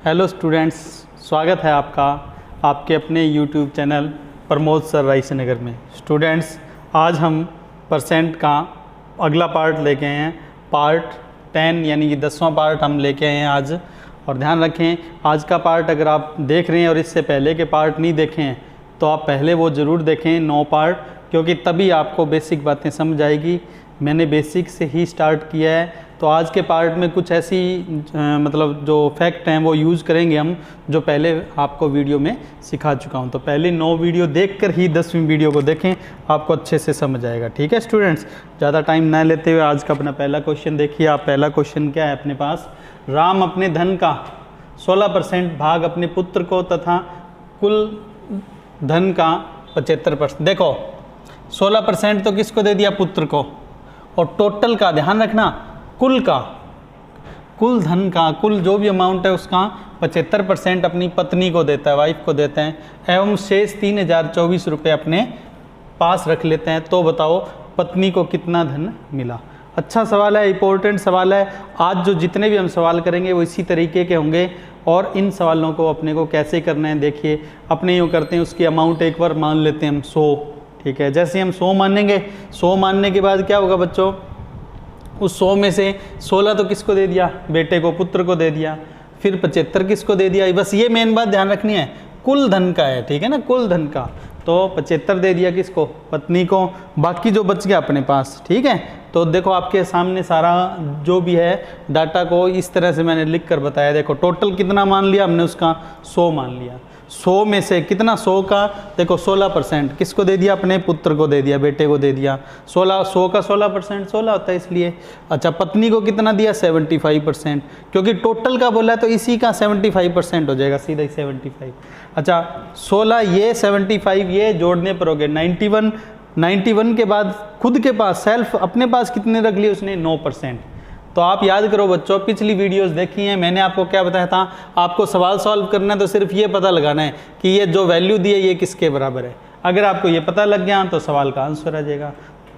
Hello students, स्वागत है आपका आपके अपने यूट्यूब चैनल प्रमोद सर रायसीनगर में। स्टूडेंट्स, आज हम परसेंट का अगला पार्ट लेके आए हैं, पार्ट 10 यानी कि 10वां पार्ट हम लेके आए हैं आज। और ध्यान रखें, आज का पार्ट अगर आप देख रहे हैं और इससे पहले के पार्ट नहीं देखे हैं तो आप पहले वो ज़रूर देखें 9 पार्ट, क्योंकि तभी आपको बेसिक बातें समझ आएगी। मैंने बेसिक से ही स्टार्ट किया है, तो आज के पार्ट में कुछ ऐसी मतलब जो फैक्ट हैं वो यूज़ करेंगे हम, जो पहले आपको वीडियो में सिखा चुका हूं। तो पहले 9 वीडियो देखकर ही 10वीं वीडियो को देखें, आपको अच्छे से समझ आएगा। ठीक है स्टूडेंट्स, ज़्यादा टाइम ना लेते हुए आज का अपना पहला क्वेश्चन देखिए। आप पहला क्वेश्चन क्या है अपने पास, राम अपने धन का 16% भाग अपने पुत्र को तथा कुल धन का 75%। देखो 16% तो किसको दे दिया, पुत्र को, और टोटल का ध्यान रखना, कुल का, कुल धन का, कुल जो भी अमाउंट है उसका 75% अपनी पत्नी को देता है, वाइफ को देते हैं, एवं शेष 3024 रुपये अपने पास रख लेते हैं। तो बताओ पत्नी को कितना धन मिला। अच्छा सवाल है, इंपॉर्टेंट सवाल है। आज जो जितने भी हम सवाल करेंगे वो इसी तरीके के होंगे, और इन सवालों को अपने को कैसे करना है देखिए। अपने यूँ करते हैं, उसकी अमाउंट एक बार मान लेते हैं हम 100। ठीक है, जैसे हम 100 मानेंगे, 100 मानने के बाद क्या होगा बच्चों, उस 100 में से 16 तो किसको दे दिया, बेटे को, पुत्र को दे दिया, फिर 75 किसको दे दिया। बस ये मेन बात ध्यान रखनी है, कुल धन का है, ठीक है ना, कुल धन का। तो 75 दे दिया किसको, पत्नी को, बाकी जो बच गया अपने पास। ठीक है, तो देखो आपके सामने सारा जो भी है डाटा को इस तरह से मैंने लिख कर बताया। देखो टोटल कितना मान लिया हमने, उसका 100 मान लिया। 100 में से कितना, 100 का देखो 16% किसको दे दिया, अपने पुत्र को दे दिया, बेटे को दे दिया। 100 का 16% 16 होता है इसलिए। अच्छा, पत्नी को कितना दिया, 75%, क्योंकि टोटल का बोला है तो इसी का 75% हो जाएगा, सीधा ही 75। अच्छा 16 ये 75 ये जोड़ने पर हो गए 91। 91 के बाद खुद के पास सेल्फ अपने पास कितने रख लिए उसने, 9%। तो आप याद करो बच्चों, पिछली वीडियोस देखी हैं, मैंने आपको क्या बताया था, आपको सवाल सॉल्व करना है तो सिर्फ ये पता लगाना है कि ये जो वैल्यू दी है ये किसके बराबर है। अगर आपको ये पता लग गया तो सवाल का आंसर आ जाएगा।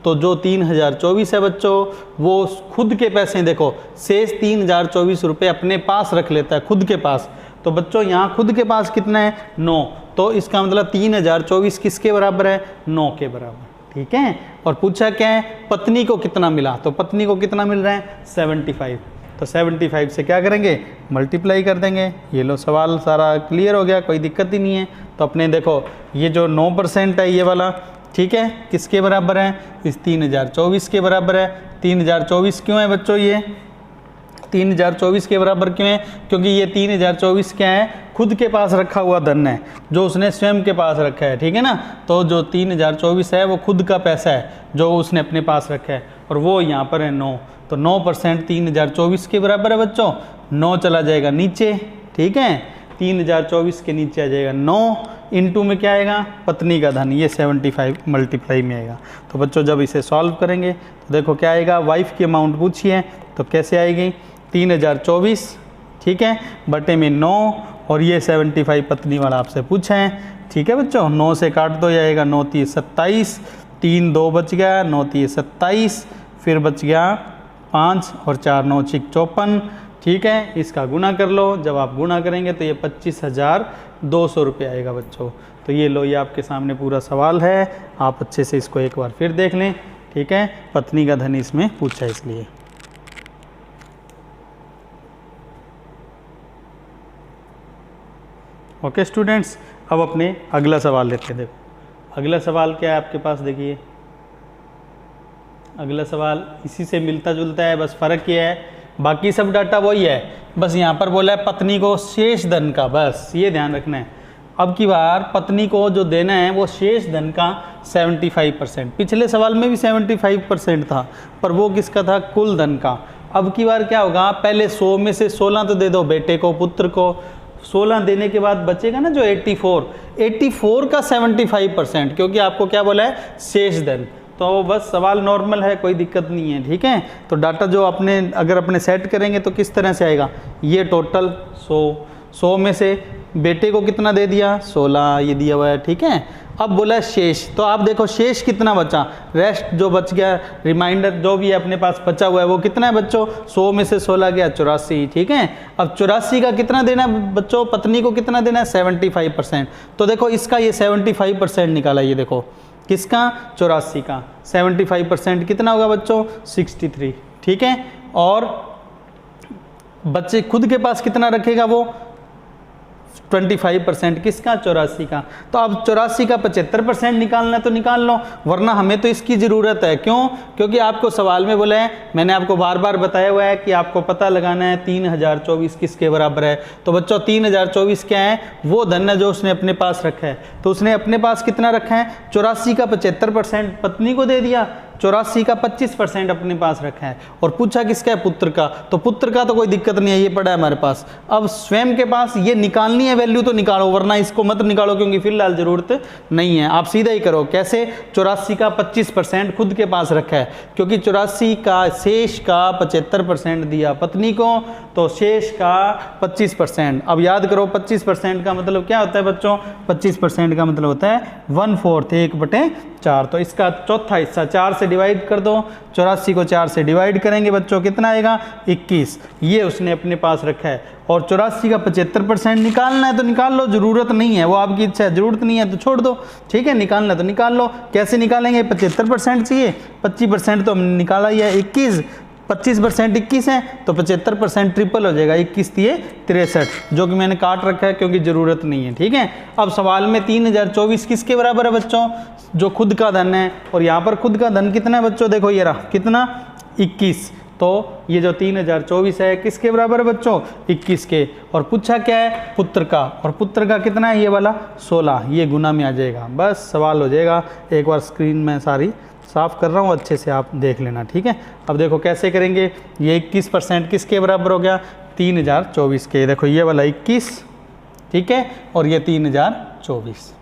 तो जो 3024 है बच्चों, वो खुद के पैसे, देखो शेष 3024 रुपये अपने पास रख लेता है, खुद के पास। तो बच्चों यहाँ खुद के पास कितना है, 9, तो इसका मतलब 3024 किसके बराबर है, 9 के बराबर। ठीक है, और पूछा क्या है, पत्नी को कितना मिला, तो पत्नी को कितना मिल रहा है, 75। तो 75 से क्या करेंगे, मल्टीप्लाई कर देंगे। ये लो सवाल सारा क्लियर हो गया, कोई दिक्कत ही नहीं है। तो अपने देखो ये जो 9% है ये वाला, ठीक है, किसके बराबर है, इस 3024 के बराबर है। 3024 क्यों है बच्चों, ये 3024 के बराबर क्यों है, क्योंकि ये 3024 क्या है, खुद के पास रखा हुआ धन है, जो उसने स्वयं के पास रखा है। ठीक है ना, तो जो 3024 है वो खुद का पैसा है जो उसने अपने पास रखा है, और वो यहाँ पर है 9। तो 9% 3024 के बराबर है बच्चों। 9 चला जाएगा नीचे, ठीक है, 3024 के नीचे आ जाएगा 9, इंटू में क्या आएगा, पत्नी का धन, ये 75 मल्टीप्लाई में आएगा। तो बच्चों जब इसे सॉल्व करेंगे तो देखो क्या आएगा, वाइफ की अमाउंट पूछी है तो कैसे आएगी, 3024, ठीक है, बटे में 9, और ये 75 पत्नी वाला आपसे पूछा है। ठीक है बच्चों, 9 से काट दो जाएगा, 9 3 27, 3 2 बच गया, 9 3 27, फिर बच गया 5 और 4 9 6 54। ठीक है, इसका गुना कर लो, जब आप गुना करेंगे तो ये 25,200 रुपये आएगा बच्चों। तो ये लो, ये आपके सामने पूरा सवाल है, आप अच्छे से इसको एक बार फिर देख लें। ठीक है, पत्नी का धन इसमें पूछा इसलिए। ओके स्टूडेंट्स, अब अपने अगला सवाल लेते हैं। देखो अगला सवाल क्या है आपके पास, देखिए अगला सवाल इसी से मिलता जुलता है, बस फ़र्क ये है, बाकी सब डाटा वही है, बस यहाँ पर बोला है पत्नी को शेष धन का, बस ये ध्यान रखना है। अब की बार पत्नी को जो देना है वो शेष धन का 75%। पिछले सवाल में भी 75% था, पर वो किसका था, कुल धन का। अब की बार क्या होगा, पहले 100 में से 16 तो दे दो बेटे को, पुत्र को। 16 देने के बाद बचेगा ना जो 84 का 75%, क्योंकि आपको क्या बोला है, शेष धन। तो बस सवाल नॉर्मल है, कोई दिक्कत नहीं है। ठीक है, तो डाटा जो अपने अगर अपने सेट करेंगे तो किस तरह से आएगा, ये टोटल 100 में से बेटे को कितना दे दिया 16, ये दिया हुआ है, ठीक है। अब बोला शेष, तो आप देखो शेष कितना बचा, रेस्ट जो बच गया, रिमाइंडर जो भी है अपने पास बचा हुआ है वो कितना है बच्चों, 100 में से 16 गया 84, ठीक है। अब 84 का कितना देना है बच्चों, पत्नी को कितना देना है 75%। तो देखो इसका ये 75% निकाला, ये देखो किसका 84 का 75% कितना होगा बच्चों 63, ठीक है। और बच्चे खुद के पास कितना रखेगा वो 25% किसका 84 का। तो अब 84 का 75% निकालना है तो निकाल लो, वरना हमें तो इसकी ज़रूरत है। क्यों? क्योंकि आपको सवाल में बोला है, मैंने आपको बार बार बताया हुआ है कि आपको पता लगाना है 3024 किसके बराबर है। तो बच्चों 3024 क्या है, वो धन है जो उसने अपने पास रखा है। तो उसने अपने पास कितना रखा है 84 का 75% पत्नी को दे दिया, 84 का 25% अपने पास रखा है। और पूछा किसका है, पुत्र का। तो पुत्र का तो कोई दिक्कत नहीं है, ये पड़ा है हमारे पास। अब स्वयं के पास ये निकालनी है वैल्यू तो निकालो, वरना इसको मत निकालो क्योंकि फिलहाल जरूरत नहीं है। आप सीधा ही करो, कैसे 84 का 25% खुद के पास रखा है, क्योंकि 84 का शेष का 75% दिया पत्नी को, तो शेष का 25%। अब याद करो 25% का मतलब क्या होता है बच्चों, 25% का मतलब होता है 1/4, 1/4। तो इसका चौथा हिस्सा 4 से डिवाइड कर दो, 84 को 4 से डिवाइड करेंगे बच्चों कितना आएगा 21, ये उसने अपने पास रखा है। और 84 का 75% निकालना है तो निकाल लो, ज़रूरत नहीं है, वो आपकी इच्छा है, ज़रूरत नहीं है तो छोड़ दो, ठीक है। निकालना तो निकाल लो, कैसे निकालेंगे, 75% चाहिए, 25% तो हमने निकाला ही है 21, 25% 21 है तो 75% ट्रिपल हो जाएगा, 21 दिए 63, जो कि मैंने काट रखा है क्योंकि ज़रूरत नहीं है, ठीक है। अब सवाल में 3024 किसके बराबर है बच्चों, जो खुद का धन है। और यहाँ पर खुद का धन कितना है बच्चों, देखो ये रहा कितना 21, तो ये जो 3024 है किसके बराबर है बच्चों 21 के। और पूछा क्या है, पुत्र का, और पुत्र का कितना है ये वाला 16, ये गुना में आ जाएगा, बस सवाल हो जाएगा। एक बार स्क्रीन में सारी साफ़ कर रहा हूँ, अच्छे से आप देख लेना, ठीक है। अब देखो कैसे करेंगे, ये 21% किसके बराबर हो गया 3024 के, देखो ये वाला 21, ठीक है, और ये 3024,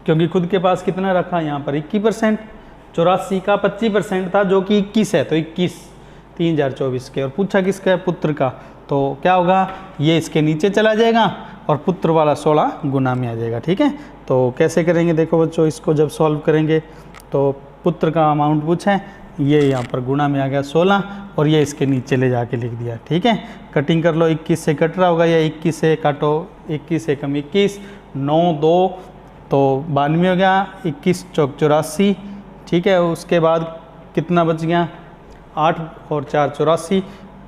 क्योंकि खुद के पास कितना रखा यहाँ पर 21%, 84 का 25% था जो कि 21 है, तो 21 3024 के। और पूछा किसका है, पुत्र का, तो क्या होगा, ये इसके नीचे चला जाएगा और पुत्र वाला 16 गुना में आ जाएगा, ठीक है। तो कैसे करेंगे देखो बच्चों, इसको जब सॉल्व करेंगे तो पुत्र का अमाउंट पूछा है, ये यहाँ पर गुना में आ गया 16 और ये इसके नीचे ले जाके लिख दिया, ठीक है। कटिंग कर लो, 21 से कट रहा होगा या 21 से काटो, 21 से कम 21, 9 2 तो 92 हो गया, 21 चौक 84, ठीक है। उसके बाद कितना बच गया 8 और 4 84,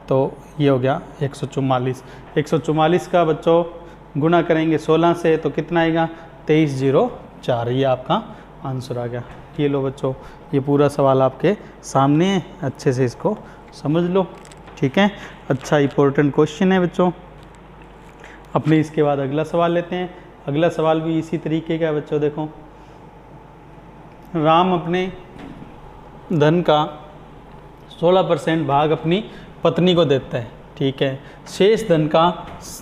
तो ये हो गया 144। 144 का बच्चों गुना करेंगे 16 से तो कितना आएगा 2304, ये आपका आंसर आ गया। ये लो बच्चों, ये पूरा सवाल आपके सामने है, अच्छे से इसको समझ लो, ठीक है। अच्छा इंपॉर्टेंट क्वेश्चन है बच्चों। अपने इसके बाद अगला सवाल लेते हैं। अगला सवाल भी इसी तरीके का है बच्चों। देखो, राम अपने धन का 16% भाग अपनी पत्नी को देता है, ठीक है। शेष धन का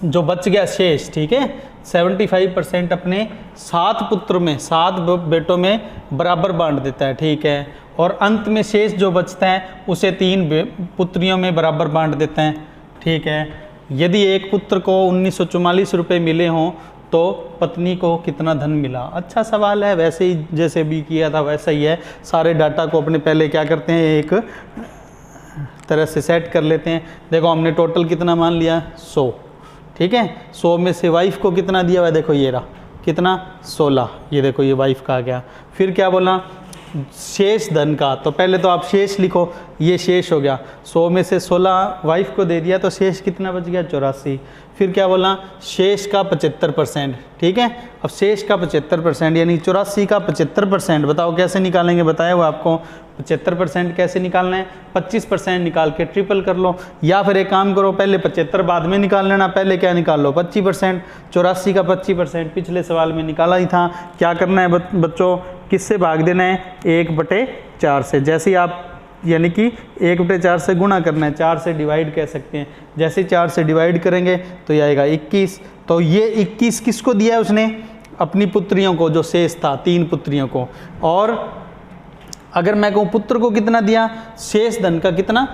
जो बच गया शेष, ठीक है, 75% अपने 7 पुत्र में, 7 बेटों में बराबर बांट देता है, ठीक है। और अंत में शेष जो बचता है उसे 3 पुत्रियों में बराबर बांट देता है, ठीक है। यदि एक पुत्र को 1944 रुपये मिले हों तो पत्नी को कितना धन मिला। अच्छा सवाल है, वैसे ही जैसे भी किया था वैसा ही है। सारे डाटा को अपने पहले क्या करते हैं, एक तरह से सेट कर लेते हैं। देखो हमने टोटल कितना मान लिया 100, ठीक है। 100 में से वाइफ को कितना दिया हुआ है, देखो ये रहा कितना 16, ये देखो ये वाइफ का आ गया। फिर क्या बोला, शेष धन का, तो पहले तो आप शेष लिखो, ये शेष हो गया। 100 में से 16 वाइफ को दे दिया तो शेष कितना बच गया 84। फिर क्या बोला, शेष का 75%, ठीक है। अब शेष का 75% यानी 84 का 75%, बताओ कैसे निकालेंगे, बताया हुआ आपको। 75% कैसे निकालना है, 25% निकाल के ट्रिपल कर लो, या फिर एक काम करो पहले 75 बाद में निकाल लेना, पहले क्या निकाल लो 25%। 84 का 25% पिछले सवाल में निकाला ही था। क्या करना है बच्चों, किससे भाग देना है 1/4 से। जैसे ही आप यानी कि 1/4 से गुणा करना है, 4 से डिवाइड कह सकते हैं। जैसे 4 से डिवाइड करेंगे तो ये आएगा 21। तो ये 21 किसको दिया है उसने, अपनी पुत्रियों को, जो शेष था 3 पुत्रियों को। और अगर मैं कहूँ पुत्र को कितना दिया, शेष धन का कितना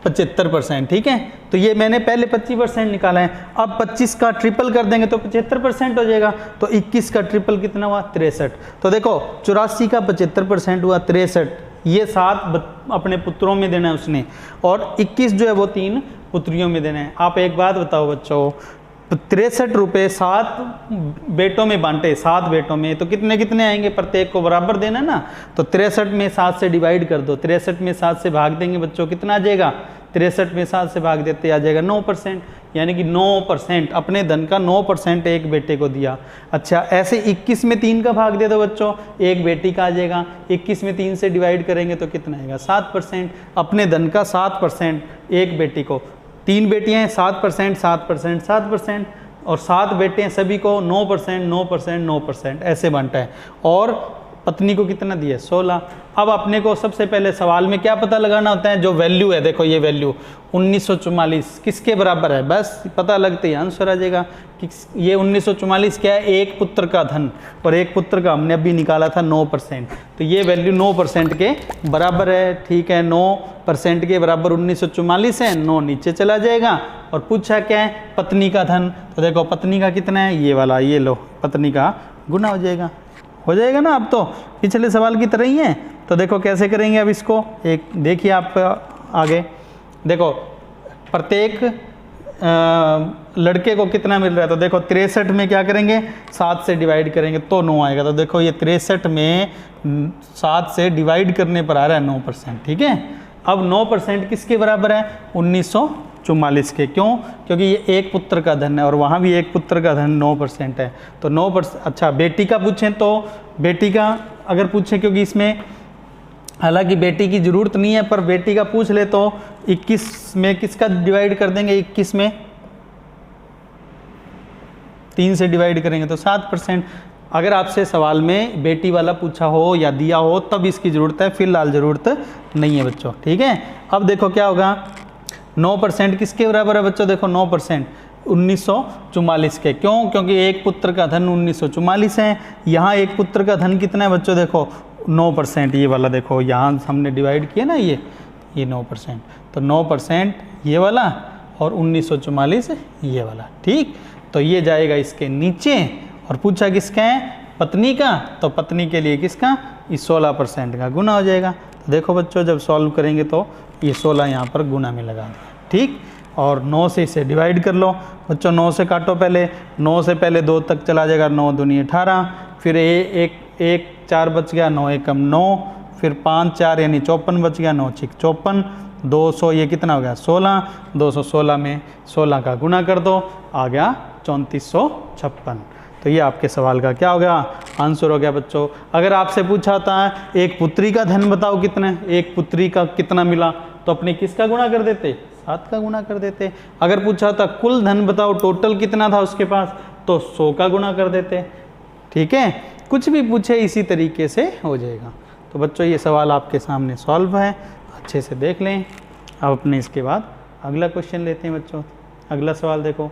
75%। ठीक है, तो ये मैंने पहले 25% निकाला है, अब 25 का ट्रिपल कर देंगे तो 75% हो जाएगा। तो 21 का ट्रिपल कितना हुआ? 63। तो देखो 84 का 75% हुआ 63, ये 7 अपने पुत्रों में देना है उसने, और 21 जो है वो 3 पुत्रियों में देना है। आप एक बात बताओ बच्चों, 63 रुपये 7 बेटों में बांटे, 7 बेटों में, तो कितने कितने आएंगे? प्रत्येक को बराबर देना ना, तो 63 में 7 से डिवाइड कर दो, 63 में 7 से भाग देंगे बच्चों, कितना आ जाएगा? 63 में 7 से भाग देते आ जाएगा 9%, यानी कि 9% अपने धन का 9% एक बेटे को दिया। अच्छा, ऐसे 21 में 3 का भाग दे दो बच्चों, एक बेटी का आ जाएगा, 21 में 3 से डिवाइड करेंगे तो कितना आएगा? 7%, अपने धन का 7% एक बेटी को। 3 बेटियां हैं, 7%, 7%, 7%, और 7 बेटे हैं, सभी को 9%, 9%, 9% ऐसे बांटा है। और पत्नी को कितना दिया? 16। अब अपने को सबसे पहले सवाल में क्या पता लगाना होता है? जो वैल्यू है, देखो ये वैल्यू 1944 किसके बराबर है? बस पता लगते ही आंसर आ जाएगा कि ये 1944 क्या है? एक पुत्र का धन, और एक पुत्र का हमने अभी निकाला था 9%, तो ये वैल्यू 9% के बराबर है। ठीक है, 9% के बराबर 1944 है, 9 नीचे चला जाएगा। और पूछा क्या है? पत्नी का धन, तो देखो पत्नी का कितना है? ये वाला, ये लो, पत्नी का गुना हो जाएगा ना। अब तो पिछले सवाल की तरह ही है। तो देखो कैसे करेंगे अब इसको, एक देखिए आप आगे देखो, प्रत्येक लड़के को कितना मिल रहा है? तो देखो 63 में क्या करेंगे? 7 से डिवाइड करेंगे तो 9 आएगा। तो देखो ये 63 में 7 से डिवाइड करने पर आ रहा है 9%। ठीक है, अब 9% किसके बराबर है? 1944 के। क्यों? क्योंकि ये एक पुत्र का धन है, और वहाँ भी एक पुत्र का धन 9% है, तो 9%। अच्छा, बेटी का पूछें तो बेटी का अगर पूछें, क्योंकि इसमें हालांकि बेटी की ज़रूरत नहीं है, पर बेटी का पूछ ले तो 21 में किसका डिवाइड कर देंगे? 21 में 3 से डिवाइड करेंगे तो 7%। अगर आपसे सवाल में बेटी वाला पूछा हो या दिया हो तब इसकी ज़रूरत है, फिलहाल ज़रूरत नहीं है बच्चों। ठीक है, अब देखो क्या होगा? 9% किसके बराबर है बच्चों? देखो 9% 1944 के। क्यों? क्योंकि एक पुत्र का धन 1944 है। यहाँ एक पुत्र का धन कितना है बच्चों? देखो 9%, ये वाला देखो, यहाँ हमने डिवाइड किया ना, ये 9%, तो 9% ये वाला, और 1944 ये वाला। ठीक, तो ये जाएगा इसके नीचे। और पूछा किसका है? पत्नी का, तो पत्नी के लिए किसका? इस 16% का गुना हो जाएगा। तो देखो बच्चों, जब सॉल्व करेंगे तो ये 16 यहाँ पर गुना में लगा दें। ठीक, और 9 से इसे डिवाइड कर लो बच्चों, 9 से काटो पहले, 9 से पहले 2 तक चला जाएगा, 9 दूनी 18, फिर एक 4 बच गया, 9 एकम 9, फिर 5 4 यानी 54 बच गया, 9 6 54, 200 ये कितना हो गया? 16, 216 में 16 का गुना कर दो, आ गया 3456। तो ये आपके सवाल का क्या हो गया? आंसर हो गया बच्चों। अगर आपसे पूछा होता है एक पुत्री का धन बताओ कितना है, एक पुत्री का कितना मिला, तो अपने किसका गुणा कर देते? 7 का गुणा कर देते। अगर पूछा था कुल धन बताओ टोटल कितना था उसके पास, तो 100 का गुणा कर देते। ठीक है, कुछ भी पूछे इसी तरीके से हो जाएगा। तो बच्चों ये सवाल आपके सामने सॉल्व है, अच्छे से देख लें। अब अपने इसके बाद अगला क्वेश्चन लेते हैं बच्चों। अगला सवाल देखो,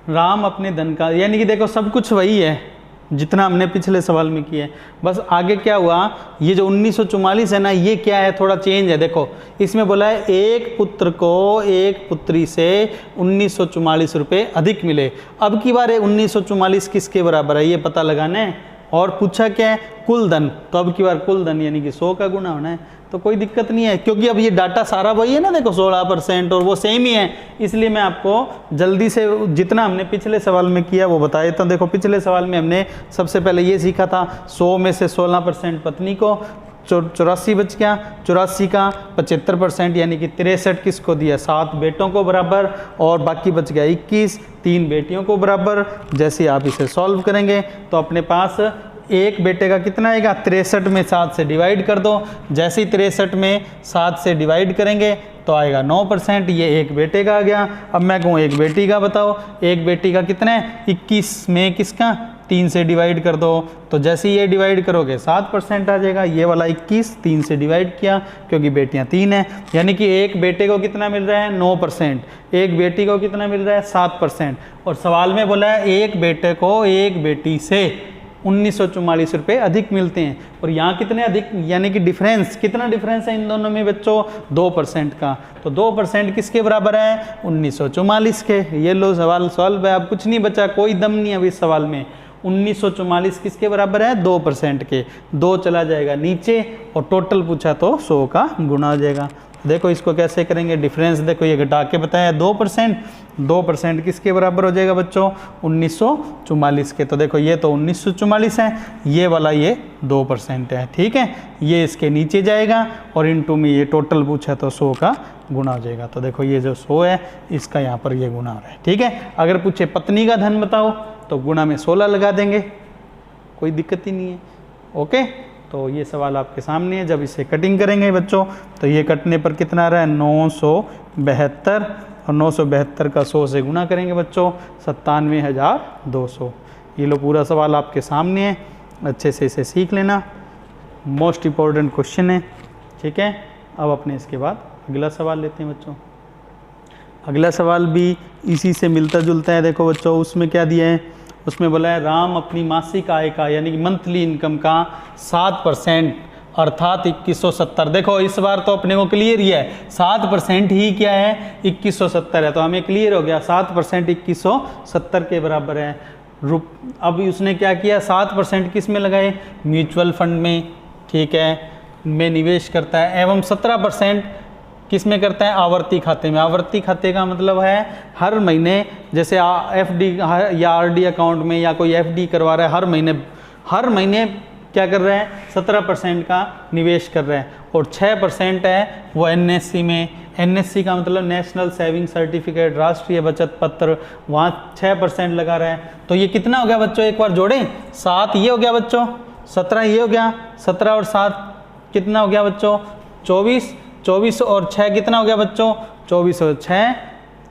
राम अपने धन का, यानी कि देखो सब कुछ वही है जितना हमने पिछले सवाल में किया है, बस आगे क्या हुआ, ये जो 1944 है ना, ये क्या है, थोड़ा चेंज है। देखो इसमें बोला है एक पुत्र को एक पुत्री से 1944 रुपये अधिक मिले। अब की बार 1944 किसके बराबर है ये पता लगाना है। और पूछा क्या है, कुल धन, तो अब की बार कुल धन यानी कि 100 का गुना होना है। तो कोई दिक्कत नहीं है, क्योंकि अब ये डाटा सारा वही है ना, देखो 16% और वो सेम ही है, इसलिए मैं आपको जल्दी से जितना हमने पिछले सवाल में किया वो बता देता हूँ। देखो पिछले सवाल में हमने सबसे पहले ये सीखा था 100 में से 16% पत्नी को, 84 बच गया, 84 का 75% यानी कि 63 किसको दिया, 7 बेटों को बराबर, और बाकी बच गया 21, 3 बेटियों को बराबर। जैसे आप इसे सॉल्व करेंगे तो अपने पास एक बेटे का कितना आएगा, 63 में 7 से डिवाइड कर दो। जैसे ही 63 में 7 से डिवाइड करेंगे तो आएगा 9%, ये एक बेटे का आ गया। अब मैं कहूँ एक बेटी का बताओ, एक बेटी का कितना है, 21 में किसका 3 से डिवाइड कर दो, तो जैसे ही ये डिवाइड करोगे 7% आ जाएगा। ये वाला 21 3 से डिवाइड किया क्योंकि बेटियां 3 हैं, यानी कि एक बेटे को कितना मिल रहा है 9%, एक बेटी को कितना मिल रहा है 7%। और सवाल में बोला है एक बेटे को एक बेटी से 1944 रुपये अधिक मिलते हैं। और यहाँ कितने अधिक, यानी कि डिफरेंस, कितना डिफरेंस है इन दोनों में बच्चों, 2% का। तो 2% किसके बराबर है, 1944 के। ये लो सवाल सॉल्व है, अब कुछ नहीं बचा, कोई दम नहीं अब इस सवाल में। 1944 किसके बराबर है, 2% के। 2 चला जाएगा नीचे और टोटल पूछा तो 100 का गुणा हो जाएगा। देखो इसको कैसे करेंगे, डिफरेंस देखो ये घटा के बताया 2%, 2% किसके बराबर हो जाएगा बच्चों, 1944 के। तो देखो ये तो 1944 है, ये वाला ये 2% है, ठीक है। ये इसके नीचे जाएगा और इनटू में ये टोटल पूछा तो 100 का गुणा हो जाएगा। तो देखो ये जो 100 है इसका यहाँ पर ये गुणा हो रहा है, ठीक है। अगर पूछे पत्नी का धन बताओ तो गुणा में 16 लगा देंगे, कोई दिक्कत ही नहीं है, ओके। तो ये सवाल आपके सामने है। जब इसे कटिंग करेंगे बच्चों तो ये कटने पर कितना आ रहा है, 972, और 972 का 100 से गुणा करेंगे बच्चों 97,200। ये लो पूरा सवाल आपके सामने है, अच्छे से इसे सीख लेना, मोस्ट इम्पोर्टेंट क्वेश्चन है, ठीक है। अब अपने इसके बाद अगला सवाल लेते हैं बच्चों। अगला सवाल भी इसी से मिलता जुलता है। देखो बच्चों उसमें क्या दिया है, उसमें बोला है राम अपनी मासिक आय का यानी कि मंथली इनकम का 7% अर्थात 2170। देखो इस बार तो अपने को क्लियर ही है, 7% ही क्या है, 2170 है। तो हमें क्लियर हो गया 7% 2170 के बराबर है। अब उसने क्या किया, 7% किस में लगाए, म्यूचुअल फंड में, ठीक है, में निवेश करता है, एवं 17% किस में करता है, आवर्ती खाते में। आवर्ती खाते का मतलब है हर महीने, जैसे एफडी या आरडी अकाउंट में या कोई एफडी करवा रहा है, हर महीने क्या कर रहा है, 17% का निवेश कर रहा है। और 6% है वो एनएससी में। एनएससी का मतलब नेशनल सेविंग सर्टिफिकेट, राष्ट्रीय बचत पत्र, वहाँ 6% लगा रहा है। तो ये कितना हो गया बच्चों, एक बार जोड़ें, 7 ये हो गया बच्चों, 17 ये हो गया, 17 और 7 कितना हो गया बच्चों, 24, 24 और 6 कितना हो गया बच्चों, 24 और 6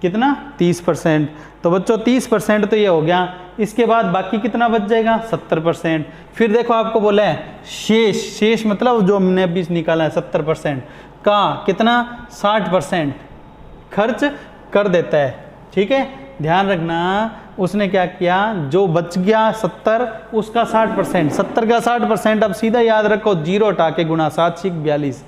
कितना, 30%। तो बच्चों 30% तो ये हो गया। इसके बाद बाकी कितना बच जाएगा, 70%। फिर देखो आपको बोला है शेष मतलब जो हमने अभी निकाला है 70% का कितना, 60% खर्च कर देता है, ठीक है। ध्यान रखना उसने क्या किया, जो बच गया 70 उसका 60%, 70 का 60%। अब सीधा याद रखो 0 हटा के गुणा 7×42,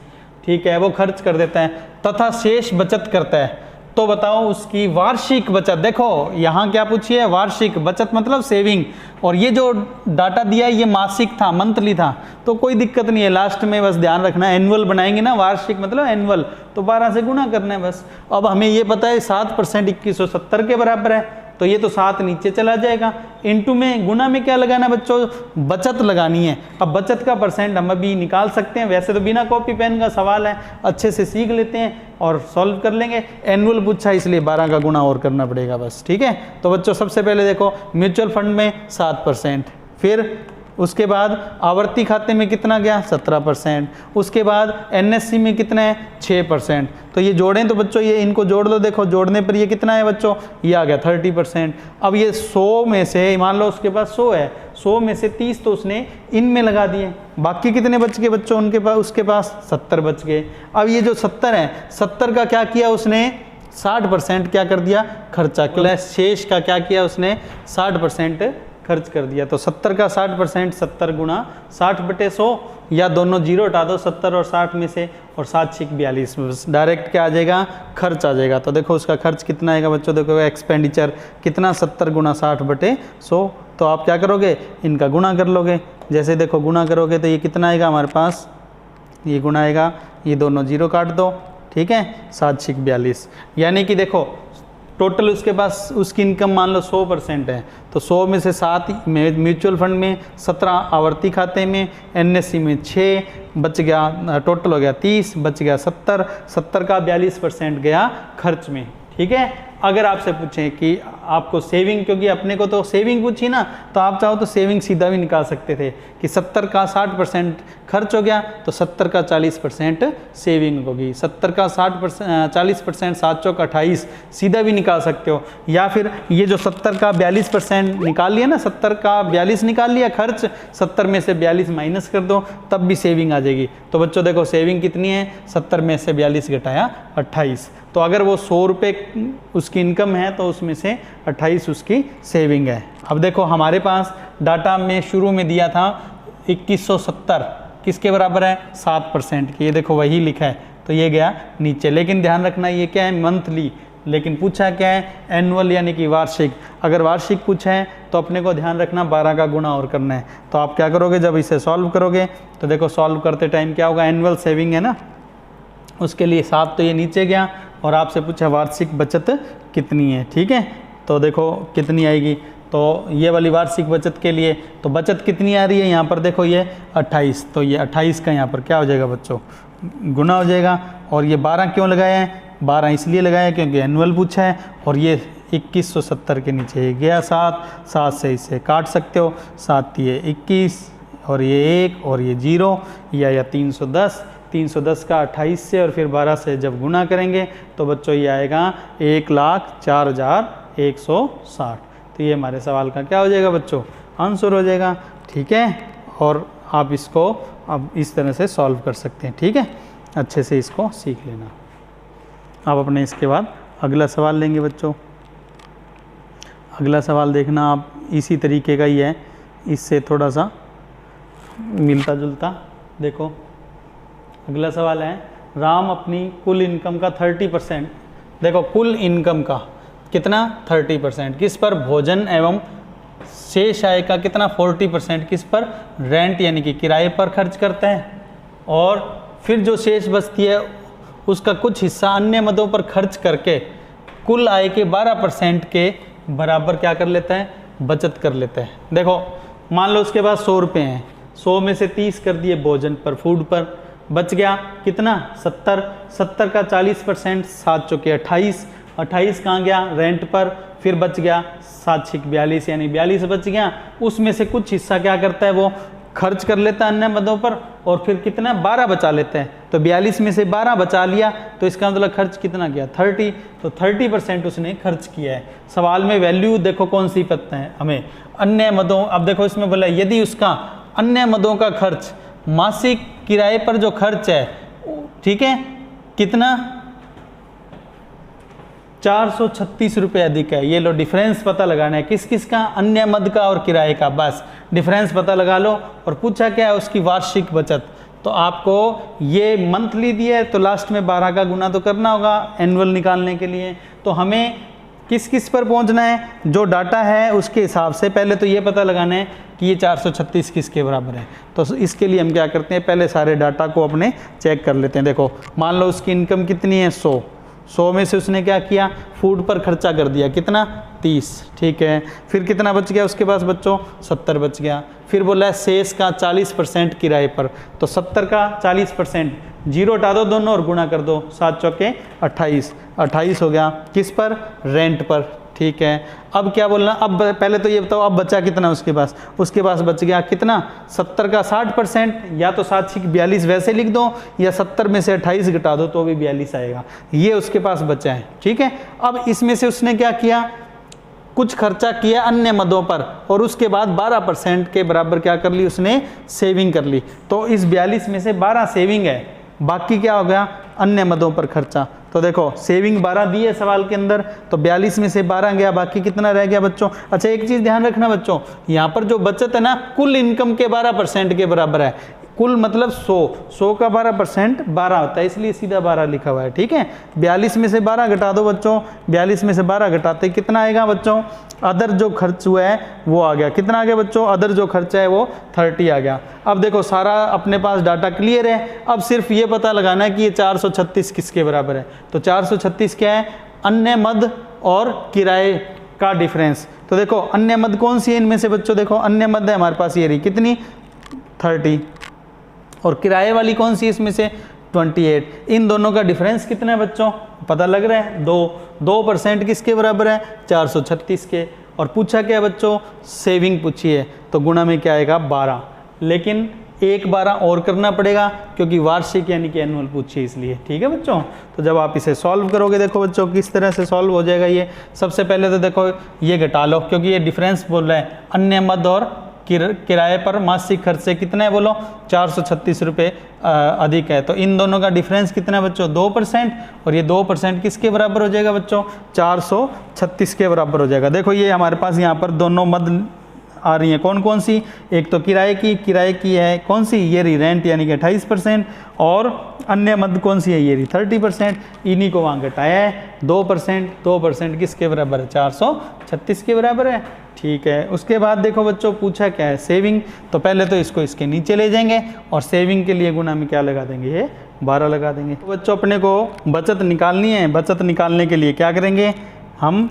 ठीक है, वो खर्च कर देता है तथा शेष बचत करता है। तो बताओ उसकी वार्षिक बचत। देखो यहाँ क्या पूछी है, वार्षिक बचत मतलब सेविंग, और ये जो डाटा दिया है ये मासिक था, मंथली था, तो कोई दिक्कत नहीं है। लास्ट में बस ध्यान रखना एनुअल बनाएंगे ना, वार्षिक मतलब एनुअल, तो 12 से गुणा करना है बस। अब हमें ये पता है 7% 2170 के बराबर है, तो ये तो 7 नीचे चला जाएगा। इनटू में गुना में क्या लगाना है बच्चों, बचत लगानी है। अब बचत का परसेंट हम अभी निकाल सकते हैं, वैसे तो बिना कॉपी पेन का सवाल है, अच्छे से सीख लेते हैं और सॉल्व कर लेंगे। एनुअल पूछा इसलिए 12 का गुना और करना पड़ेगा बस, ठीक है। तो बच्चों सबसे पहले देखो म्यूचुअल फंड में 7%, फिर उसके बाद आवर्ती खाते में कितना गया, 17%, उसके बाद एनएससी में कितना है, 6%। तो ये जोड़ें तो बच्चों ये इनको जोड़ दो, देखो जोड़ने पर ये कितना है बच्चों, ये आ गया 30%। अब ये 100 में से मान लो उसके पास 100 है, 100 में से 30 तो उसने इनमें लगा दिए, बाकी कितने बच गए बच्चों उनके पास, उसके पास 70 बच गए। अब ये जो 70 है, 70 का क्या किया उसने, 60% क्या कर दिया, खर्चा किया। शेष का क्या किया उसने, 60% खर्च कर दिया। तो 70 का 60%, 70 गुणा 60/100, या दोनों 0 हटा दो 70 और 60 में से, और 7×42 में बस डायरेक्ट क्या आ जाएगा, खर्च आ जाएगा। तो देखो उसका खर्च कितना आएगा बच्चों, देखो एक्सपेंडिचर कितना, 70 गुणा 60/100। तो आप क्या करोगे, इनका गुणा कर लोगे। जैसे देखो गुणा करोगे तो ये कितना आएगा हमारे पास, ये गुणा आएगा, ये दोनों 0 काट दो, ठीक है, 7×42। यानी कि देखो टोटल उसके पास उसकी इनकम मान लो 100% है, तो 100 में से 7 म्यूचुअल फंड में, 17 आवर्ती खाते में, एनएससी में 6 बच गया, टोटल हो गया 30, बच गया 70, 70 का 42% गया खर्च में, ठीक है। अगर आपसे पूछें कि आपको सेविंग, क्योंकि अपने को तो सेविंग पूछी ना, तो आप चाहो तो सेविंग सीधा भी निकाल सकते थे कि 70 का 60% खर्च हो गया तो 70 का 40% सेविंग होगी। 70 का 40%, 7 चौक 28 सीधा भी निकाल सकते हो। या फिर ये जो 70 का 42% निकाल लिया ना, 70 का 42 निकाल लिया खर्च, 70 में से 42 माइनस कर दो, तब भी सेविंग आ जाएगी। तो बच्चों देखो सेविंग कितनी है, 70 में से 42 घटाया 28। तो अगर वो 100 रुपये उसकी इनकम है तो उसमें से 28 उसकी सेविंग है। अब देखो हमारे पास डाटा में शुरू में दिया था 2170, किसके बराबर है 7% की, ये देखो वही लिखा है तो ये गया नीचे। लेकिन ध्यान रखना ये क्या है मंथली, लेकिन पूछा क्या है एनुअल यानी कि वार्षिक। अगर वार्षिक पूछा है तो अपने को ध्यान रखना 12 का गुणा और करना है। तो आप क्या करोगे जब इसे सॉल्व करोगे तो देखो सॉल्व करते टाइम क्या होगा, एनुअल सेविंग है ना, उसके लिए 7 तो ये नीचे गया और आपसे पूछा वार्षिक बचत कितनी है। ठीक है, तो देखो कितनी आएगी, तो ये वाली वार्षिक बचत के लिए तो बचत कितनी आ रही है यहाँ पर देखो ये 28, तो ये 28 का यहाँ पर क्या हो जाएगा बच्चों गुना हो जाएगा। और ये 12 क्यों लगाया है, 12 इसलिए लगाया क्योंकि एनुअल पूछा है। और ये 2170 के नीचे गया 7 से इसे काट सकते हो, 7 ये 21 और ये 1 और ये 0 या 310 का 28 से और फिर 12 से जब गुना करेंगे तो बच्चों ये आएगा 1,04,160। तो ये हमारे सवाल का क्या हो जाएगा बच्चों आंसर हो जाएगा। ठीक है, और आप इसको अब इस तरह से सॉल्व कर सकते हैं। ठीक है, अच्छे से इसको सीख लेना। अब अपने इसके बाद अगला सवाल लेंगे बच्चों। अगला सवाल देखना आप इसी तरीके का ही है, इससे थोड़ा सा मिलता जुलता। देखो अगला सवाल है राम अपनी कुल इनकम का 30%, देखो कुल इनकम का कितना 30% किस पर भोजन एवं शेष आय का कितना 40% किस पर रेंट यानी कि किराए पर खर्च करते हैं, और फिर जो शेष बचती है उसका कुछ हिस्सा अन्य मदों पर खर्च करके कुल आय के 12% के बराबर क्या कर लेता है बचत कर लेता है। देखो मान लो उसके पास 100 रुपये हैं, 100 में से 30 कर दिए भोजन पर फूड पर, बच गया कितना 70 का 40% 7 चौके 28 कहाँ गया रेंट पर, फिर बच गया 7 छिक 42 यानी 42 बच गया। उसमें से कुछ हिस्सा क्या करता है वो खर्च कर लेता है अन्य मदों पर, और फिर कितना 12 बचा लेते हैं। तो 42 में से 12 बचा लिया तो इसका मतलब खर्च कितना गया 30, तो 30% उसने खर्च किया है। सवाल में वैल्यू देखो कौन सी पता है हमें अन्य मदों। अब देखो इसमें बोला यदि उसका अन्य मदों का खर्च मासिक किराए पर जो खर्च है, ठीक है, कितना 436 रुपये अधिक है। ये लो डिफरेंस पता लगाना है किस किस का, अन्य मद का और किराए का, बस डिफरेंस पता लगा लो। और पूछा क्या है उसकी वार्षिक बचत, तो आपको ये मंथली दिया है तो लास्ट में 12 का गुना तो करना होगा एनुअल निकालने के लिए। तो हमें किस किस पर पहुंचना है, जो डाटा है उसके हिसाब से पहले तो ये पता लगाना है कि ये 436 किसके बराबर है। तो इसके लिए हम क्या करते हैं पहले सारे डाटा को अपने चेक कर लेते हैं। देखो मान लो उसकी इनकम कितनी है 100 में से उसने क्या किया फूड पर खर्चा कर दिया कितना 30, ठीक है। फिर कितना बच गया उसके पास बच्चों 70 बच गया। फिर बोला है शेष का 40% किराए पर, तो 70 का 40% 0 हटा दो दोनों और गुणा कर दो, 7 चौके 28 हो गया किस पर रेंट पर, ठीक है। अब क्या बोलना, अब पहले तो ये बताओ अब बचा कितना उसके पास बच गया कितना 70 का 60%, या तो 7 छिक 42 वैसे लिख दो, या 70 में से 28 घटा दो तो भी 42 आएगा। ये उसके पास बचा है, ठीक है। अब इसमें से उसने क्या किया कुछ खर्चा किया अन्य मदों पर, और उसके बाद 12% के बराबर क्या कर ली उसने सेविंग कर ली। तो इस 42 में से 12 सेविंग है, बाकी क्या हो गया अन्य मदों पर खर्चा। तो देखो सेविंग 12 दी है सवाल के अंदर, तो 42 में से 12 गया, बाकी कितना रह गया बच्चों। अच्छा एक चीज़ ध्यान रखना बच्चों, यहाँ पर जो बचत है ना कुल इनकम के 12% के बराबर है। कुल मतलब 100 का 12% 12 होता है, इसलिए सीधा 12 लिखा हुआ है, ठीक है। 42 में से 12 घटा दो बच्चों, 42 में से 12 घटाते कितना आएगा बच्चों, अदर जो खर्च हुआ है वो आ गया, कितना आ गया बच्चों, अदर जो खर्चा है वो 30 आ गया। अब देखो सारा अपने पास डाटा क्लियर है, अब सिर्फ ये पता लगाना है कि ये 436 किसके बराबर है। तो 436 क्या है, अन्य मद और किराए का डिफरेंस। तो देखो अन्य मद कौन सी है इनमें से बच्चों, देखो अन्य मद है हमारे पास ये रही कितनी 30, और किराए वाली कौन सी इसमें से 28। इन दोनों का डिफरेंस कितना है बच्चों, पता लग रहा है 2% किसके बराबर है 436 के। और पूछा क्या है बच्चों, सेविंग पूछी है, तो गुणा में क्या आएगा 12, लेकिन एक 12 और करना पड़ेगा क्योंकि वार्षिक यानी कि एनुअल पूछी है इसलिए, ठीक है बच्चों। तो जब आप इसे सॉल्व करोगे देखो बच्चों किस तरह से सॉल्व हो जाएगा ये। सबसे पहले तो देखो ये घटा लो क्योंकि ये डिफरेंस बोल रहा है अन्य मद और किराए पर मासिक खर्च से कितना है बोलो, 436 रुपये अधिक है। तो इन दोनों का डिफरेंस कितना है बच्चों, 2%, और ये 2% किसके बराबर हो जाएगा बच्चों, 436 के बराबर हो जाएगा। देखो ये हमारे पास यहाँ पर दोनों मद आ रही हैं, कौन कौन सी, एक तो किराए की है कौन सी, ये रही रेंट यानी कि 28%, और अन्य मद कौन सी है, ये रही 30%। इन्हीं को वहाँ घटाया है 2% किसके बराबर है, 436 के बराबर है। ठीक है, उसके बाद देखो बच्चों पूछा क्या है, सेविंग। तो पहले तो इसको इसके नीचे ले जाएंगे और सेविंग के लिए गुना में क्या लगा देंगे, ये 12 लगा देंगे। तो बच्चों अपने को बचत निकालनी है, बचत निकालने के लिए क्या करेंगे हम,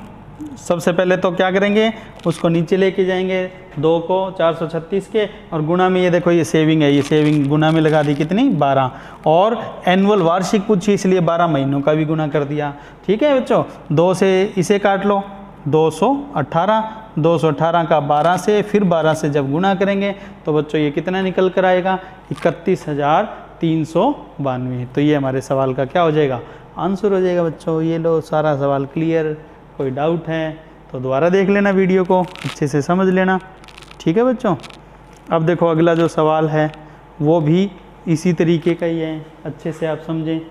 सबसे पहले तो क्या करेंगे, उसको नीचे लेके जाएंगे 2 को 436 के, और गुना में ये देखो ये सेविंग है, ये सेविंग गुना में लगा दी कितनी, 12, और एनुअल वार्षिक पूछी इसलिए 12 महीनों का भी गुना कर दिया। ठीक है बच्चों, 2 से इसे काट लो, 218 का 12 से, फिर 12 से जब गुना करेंगे तो बच्चों ये कितना निकल कर आएगा, 31,392। तो ये हमारे सवाल का क्या हो जाएगा, आंसर हो जाएगा बच्चों। ये लो सारा सवाल क्लियर, कोई डाउट है तो दोबारा देख लेना, वीडियो को अच्छे से समझ लेना। ठीक है बच्चों, अब देखो अगला जो सवाल है वो भी इसी तरीके का ही है, अच्छे से आप समझें,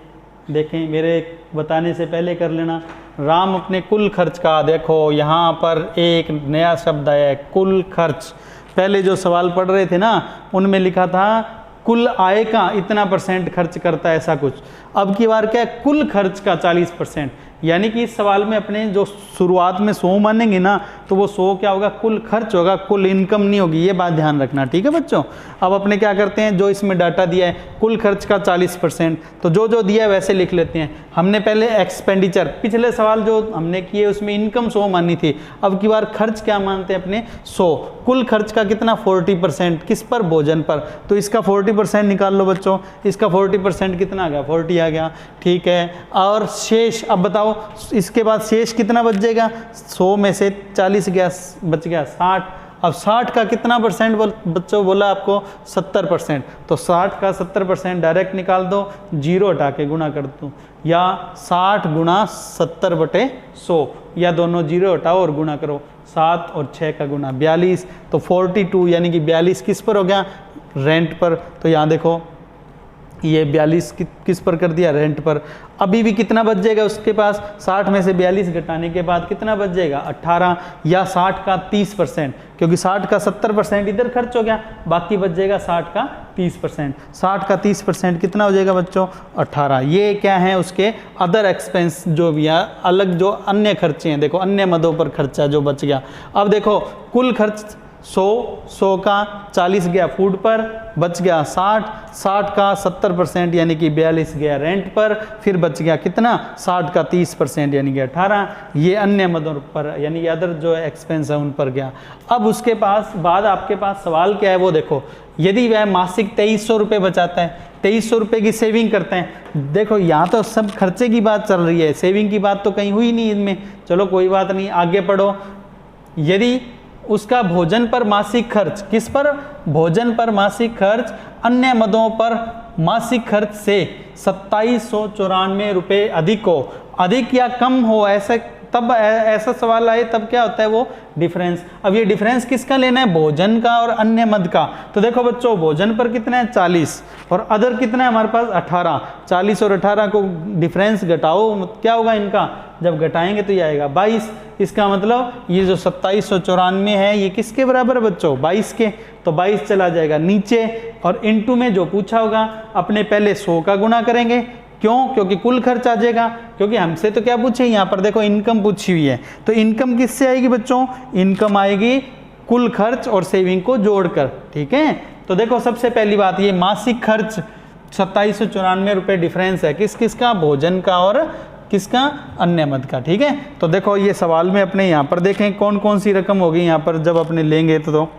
देखें, मेरे बताने से पहले कर लेना। राम अपने कुल खर्च का, देखो यहाँ पर एक नया शब्द आया है, कुल खर्च। पहले जो सवाल पढ़ रहे थे ना उनमें लिखा था कुल आय का इतना % खर्च करता है, ऐसा कुछ। अब की बार क्या है, कुल खर्च का 40%, यानी कि इस सवाल में अपने जो शुरुआत में 100 मानेंगे ना तो वो 100 क्या होगा, कुल खर्च होगा, कुल इनकम नहीं होगी, ये बात ध्यान रखना। ठीक है बच्चों, अब अपने क्या करते हैं, जो इसमें डाटा दिया है कुल खर्च का 40%, तो जो दिया है वैसे लिख लेते हैं। हमने पहले एक्सपेंडिचर, पिछले सवाल जो हमने किए उसमें इनकम 100 मानी थी, अब की बार खर्च क्या मानते हैं अपने, 100। कुल खर्च का कितना, 40%, किस पर, भोजन पर। तो इसका 40% निकाल लो बच्चों, इसका 40% कितना आ गया, 40 आ गया। ठीक है, और शेष, अब बताओ इसके बाद शेष कितना बच जाएगा, 100 में से 40 गया, बच गया 60। अब 60 का कितना % बच्चों बोला आपको, 70%। तो 60 का 70% डायरेक्ट निकाल दो, 0 हटा के गुना कर दो, या 60 गुना 70/100, या दोनों 0 हटाओ और गुना करो, 7 और 6 का गुना 42। तो 42 यानी कि 42 किस पर हो गया, रेंट पर। तो यहाँ देखो ये 42 किस पर कर दिया, रेंट पर। अभी भी कितना बच जाएगा उसके पास, 60 में से 42 घटाने के बाद कितना बच जाएगा, 18, या 60 का 30%, क्योंकि 60 का 70% इधर खर्च हो गया, बाकी बच जाएगा 60 का 30%। 60 का 30% कितना हो जाएगा बच्चों, 18। ये क्या है, उसके अदर एक्सपेंस जो भी है, अलग जो अन्य खर्चे हैं, देखो अन्य मदों पर खर्चा जो बच गया। अब देखो कुल खर्च 100 का 40 गया फूड पर, बच गया 60 का 70% यानी कि 42 गया रेंट पर, फिर बच गया कितना, 60 का 30% यानी कि 18, ये अन्य मदों पर यानी कि अदर जो एक्सपेंस है उन पर गया। अब उसके बाद आपके पास सवाल क्या है वो देखो, यदि वह मासिक 2300 रुपये बचाता है, 2300 रुपये की सेविंग करते हैं। देखो यहाँ तो सब खर्चे की बात चल रही है, सेविंग की बात तो कहीं हुई नहीं इनमें, चलो कोई बात नहीं, आगे पढ़ो। यदि उसका भोजन पर मासिक खर्च, किस पर, भोजन पर मासिक खर्च अन्य मदों पर मासिक खर्च से 2794 रुपये अधिक हो, अधिक या कम हो, ऐसे तब ऐसा सवाल आए तब क्या होता है वो डिफरेंस। अब ये डिफरेंस किसका लेना है, भोजन का और अन्य मद का। तो देखो बच्चों भोजन पर कितना है 40 और अदर कितना है हमारे पास 18, 40 और 18 को डिफरेंस घटाओ, क्या होगा इनका, जब घटाएंगे तो ये आएगा 22। इसका मतलब ये जो 2794 है ये किसके बराबर है बच्चों, 22 के। तो 22 चला जाएगा नीचे और इनटू में जो पूछा होगा अपने पहले 100 का गुना करेंगे, क्यों, क्योंकि कुल खर्च आ जाएगा, क्योंकि हमसे तो क्या पूछे यहाँ पर देखो इनकम पूछी हुई है। तो इनकम किससे आएगी बच्चों, इनकम आएगी कुल खर्च और सेविंग को जोड़कर। ठीक है, तो देखो सबसे पहली बात ये मासिक खर्च 2794 रुपये डिफरेंस है किस किस का, भोजन का और किसका, अन्य मद का। ठीक है, तो देखो ये सवाल में अपने यहाँ पर देखें कौन कौन सी रकम होगी यहाँ पर जब अपने लेंगे तो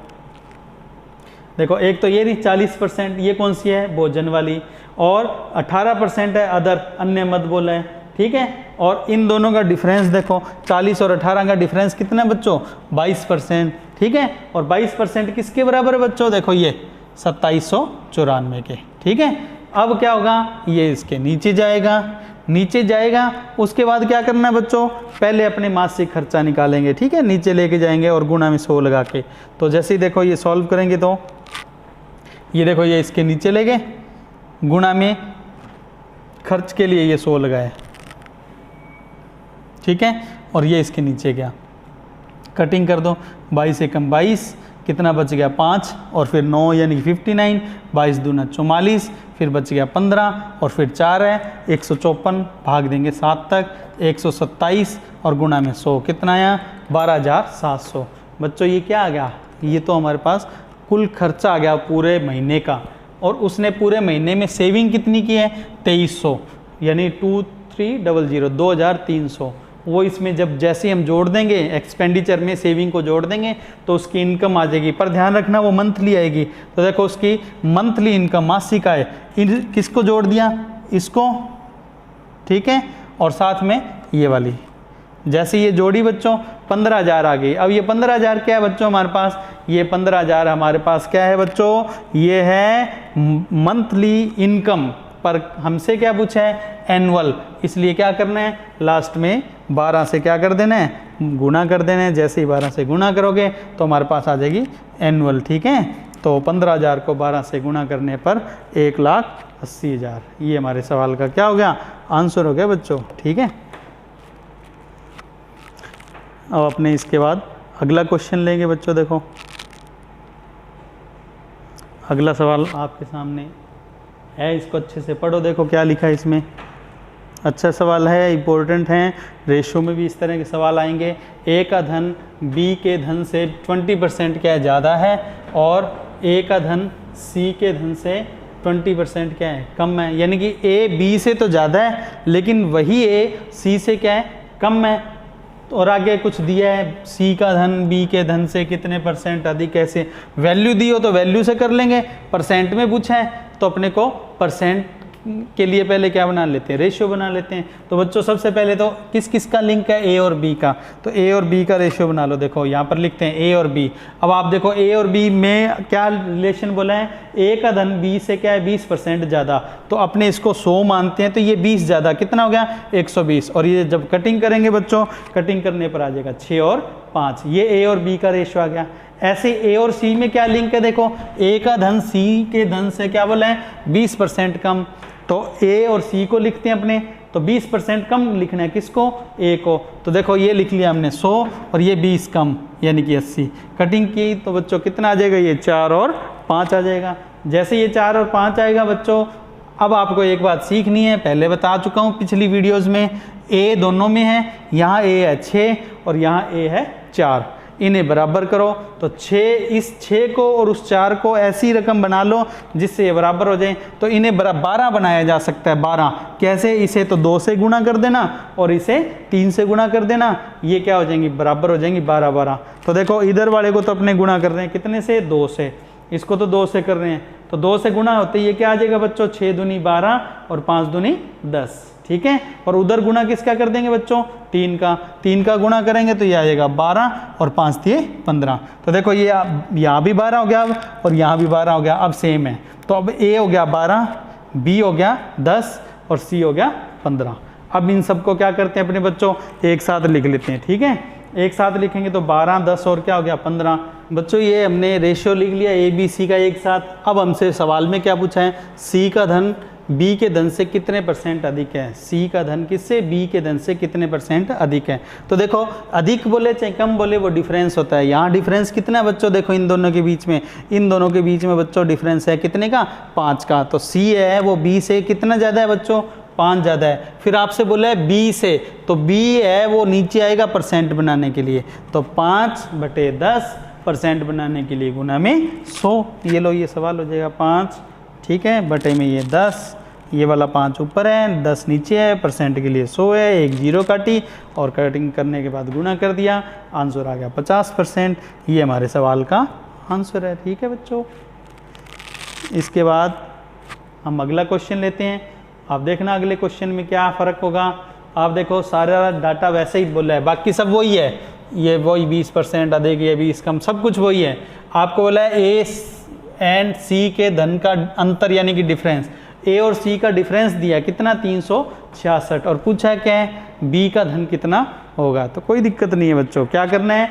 देखो एक तो ये रही 40%, ये कौन सी है, भोजन वाली, और 18% है अदर, अन्य मद बोला है। ठीक है, और इन दोनों का डिफरेंस देखो 40 और 18 का डिफरेंस कितना है बच्चों, 22%। ठीक है, और 22% किसके बराबर है बच्चों, देखो ये 2794 के। ठीक है, अब क्या होगा, ये इसके नीचे जाएगा। नीचे जाएगा। उसके बाद क्या करना है बच्चों, पहले अपने मासिक खर्चा निकालेंगे, ठीक है, नीचे लेके जाएंगे और गुणा में 100 लगा के। तो जैसे ही देखो ये सॉल्व करेंगे तो ये देखो ये इसके नीचे ले गए, गुणा में खर्च के लिए ये 100 लगाए, ठीक है, और ये इसके नीचे गया। कटिंग कर दो, 22 से कम 22, कितना बच गया 5 और फिर 9 यानी 59, 22 दूना 44, फिर बच गया 15 और फिर 4 है 154, भाग देंगे 7 तक 127 और गुणा में 100 कितना आया 12,700। बच्चों ये क्या आ गया, ये तो हमारे पास कुल खर्चा आ गया पूरे महीने का। और उसने पूरे महीने में सेविंग कितनी की है 2300 यानी 2300 2300। वो इसमें जब जैसे हम जोड़ देंगे एक्सपेंडिचर में सेविंग को जोड़ देंगे तो उसकी इनकम आ जाएगी, पर ध्यान रखना वो मंथली आएगी। तो देखो उसकी मंथली इनकम मासिक आय, किसको जोड़ दिया, इसको, ठीक है, और साथ में ये वाली, जैसे ये जोड़ी बच्चों 15,000 आ गई। अब ये 15,000 क्या है बच्चों हमारे पास, ये 15,000 हमारे पास क्या है बच्चों, ये है मंथली इनकम, पर हमसे क्या पूछा है एनुअल, इसलिए क्या करना है लास्ट में 12 से क्या कर देना है, गुणा कर देना है। जैसे ही 12 से गुणा करोगे तो हमारे पास आ जाएगी एनुअल, ठीक है। तो 15,000 को 12 से गुणा करने पर 1,80,000, ये हमारे सवाल का क्या हो गया, आंसर हो गया बच्चों, ठीक है। अब अपने इसके बाद अगला क्वेश्चन लेंगे बच्चों। देखो अगला सवाल आपके सामने है, इसको अच्छे से पढ़ो, देखो क्या लिखा है इसमें, अच्छा सवाल है, इम्पोर्टेंट है। रेशो में भी इस तरह के सवाल आएंगे। ए का धन बी के धन से 20% क्या है ज़्यादा है, और ए का धन सी के धन से 20% क्या है कम है, यानी कि ए बी से तो ज़्यादा है लेकिन वही ए सी से क्या है कम है। और आगे कुछ दिया है, सी का धन बी के धन से कितने % अधिक, ऐसे वैल्यू दी हो तो वैल्यू से कर लेंगे, परसेंट में पूछा है तो अपने को परसेंट के लिए पहले क्या बना लेते हैं, रेशियो बना लेते हैं। तो बच्चों सबसे पहले तो किस किस का लिंक है, ए और बी का, तो ए और बी का रेशियो बना लो। देखो यहाँ पर लिखते हैं ए और बी। अब आप देखो ए और बी में क्या रिलेशन बोला है, ए का धन बी से क्या है 20% ज़्यादा, तो अपने इसको 100 मानते हैं, तो ये 20 ज़्यादा कितना हो गया 120। और ये जब कटिंग करेंगे बच्चों, कटिंग करने पर आ जाएगा 6 और 5, ये ए और बी का रेशियो आ गया। ऐसे ए और सी में क्या लिंक है, देखो ए का धन सी के धन से क्या बोला है 20% कम, तो ए और सी को लिखते हैं अपने, तो 20% कम लिखना है किसको, ए को। तो देखो ये लिख लिया हमने 100 और ये 20 कम यानी कि 80। कटिंग की तो बच्चों कितना आ जाएगा, ये 4 और 5 आ जाएगा। जैसे ये 4 और 5 आएगा बच्चों, अब आपको एक बात सीखनी है, पहले बता चुका हूँ पिछली वीडियोज़ में, ए दोनों में है, यहाँ ए है 6 और यहाँ ए है 4, इन्हें बराबर करो तो 6, इस 6 को और उस 4 को ऐसी रकम बना लो जिससे ये बराबर हो जाए। तो इन्हें 12 बनाया जा सकता है। 12 कैसे, इसे तो 2 से गुणा कर देना और इसे 3 से गुणा कर देना, ये क्या हो जाएंगी बराबर हो जाएंगी 12 12। तो देखो इधर वाले को तो अपने गुणा कर रहे हैं कितने से, 2 से, इसको तो 2 से कर रहे हैं, तो 2 से गुणा होते ये क्या आ जाएगा बच्चों 6 दूनी 12 और 5 दूनी 10, ठीक है। और उधर गुणा किसका कर देंगे बच्चों, 3 का गुणा करेंगे तो ये आ जाएगा 12 और 5 दिए 15। तो देखो ये यहाँ भी 12 हो गया अब, और यहाँ भी 12 हो गया, अब सेम है। तो अब ए हो गया 12, बी हो गया 10 और सी हो गया 15। अब इन सबको क्या करते हैं अपने बच्चों, एक साथ लिख लेते हैं, ठीक है। एक साथ लिखेंगे तो 12 10 और क्या हो गया 15। बच्चों ये हमने रेशियो लिख लिया ए बी सी का एक साथ। अब हमसे सवाल में क्या पूछा है, सी का धन बी के धन से कितने % अधिक है, सी का धन किससे, बी के धन से कितने % अधिक है। तो देखो अधिक बोले चाहे कम बोले वो डिफरेंस होता है। यहाँ डिफरेंस कितना है बच्चों, देखो इन दोनों के बीच में, इन दोनों के बीच में बच्चों डिफरेंस है कितने का, 5 का। तो सी है वो बी से कितना ज़्यादा है बच्चों, 5 ज़्यादा है। फिर आपसे बोला है बी से, तो बी है वो नीचे आएगा परसेंट बनाने के लिए, तो 5/10% बनाने के लिए गुना में 100। ये लो ये सवाल हो जाएगा 5, ठीक है, बटे में ये 10, ये वाला 5 ऊपर है 10 नीचे है, परसेंट के लिए 100 है, एक 0 काटी और कटिंग करने के बाद गुणा कर दिया, आंसर आ गया 50%। ये हमारे सवाल का आंसर है, ठीक है बच्चों। इसके बाद हम अगला क्वेश्चन लेते हैं। आप देखना अगले क्वेश्चन में क्या फ़र्क होगा। आप देखो सारा डाटा वैसे ही बोला है, बाकी सब वही है, ये वही 20% अधिक, ये 20 कम, सब कुछ वही है। आपको बोला है ए एंड सी के धन का अंतर यानी कि डिफरेंस, ए और सी का डिफरेंस दिया कितना 366 और पूछा क्या है बी का धन कितना होगा। तो कोई दिक्कत नहीं है बच्चों, क्या करना है